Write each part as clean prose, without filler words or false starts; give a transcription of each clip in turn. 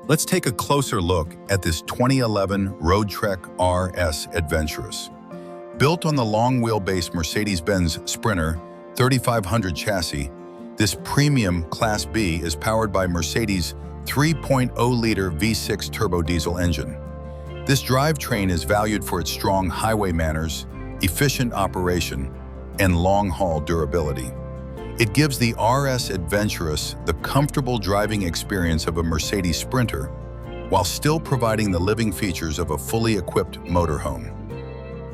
Let's take a closer look at this 2011 Roadtrek RS Adventurous. Built on the long-wheelbase Mercedes-Benz Sprinter 3500 chassis, this premium Class B is powered by Mercedes' 3.0-liter V6 turbo diesel engine. This drivetrain is valued for its strong highway manners, efficient operation, and long-haul durability. It gives the RS Adventurous the comfortable driving experience of a Mercedes Sprinter, while still providing the living features of a fully equipped motorhome.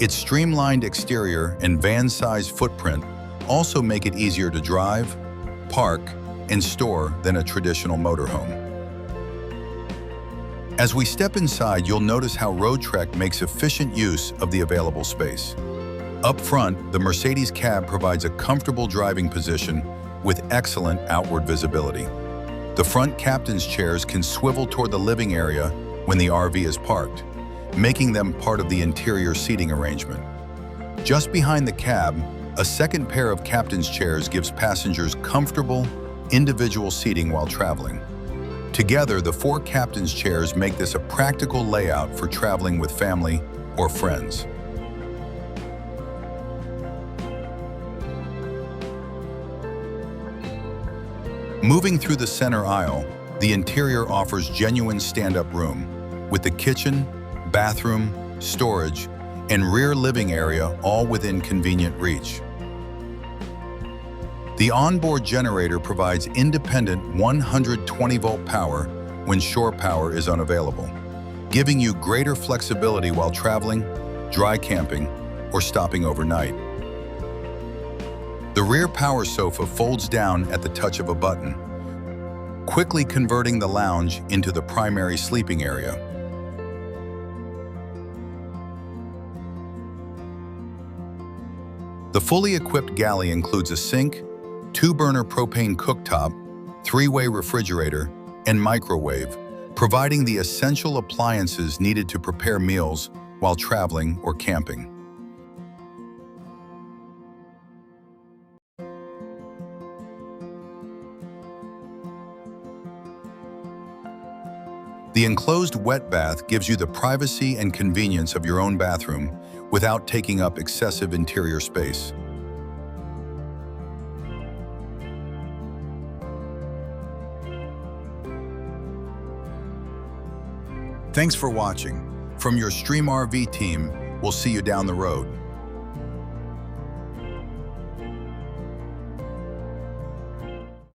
Its streamlined exterior and van-sized footprint also make it easier to drive, park, and store than a traditional motorhome. As we step inside, you'll notice how Roadtrek makes efficient use of the available space. Up front, the Mercedes cab provides a comfortable driving position with excellent outward visibility. The front captain's chairs can swivel toward the living area when the RV is parked, making them part of the interior seating arrangement. Just behind the cab, a second pair of captain's chairs gives passengers comfortable, individual seating while traveling. Together, the four captain's chairs make this a practical layout for traveling with family or friends. Moving through the center aisle, the interior offers genuine stand-up room, with the kitchen, bathroom, storage, and rear living area all within convenient reach. The onboard generator provides independent 120-volt power when shore power is unavailable, giving you greater flexibility while traveling, dry camping, or stopping overnight. The rear power sofa folds down at the touch of a button, quickly converting the lounge into the primary sleeping area. The fully equipped galley includes a sink, 2-burner propane cooktop, 3-way refrigerator, and microwave, providing the essential appliances needed to prepare meals while traveling or camping. The enclosed wet bath gives you the privacy and convenience of your own bathroom without taking up excessive interior space. Thanks for watching. From your Stream RV team, we'll see you down the road.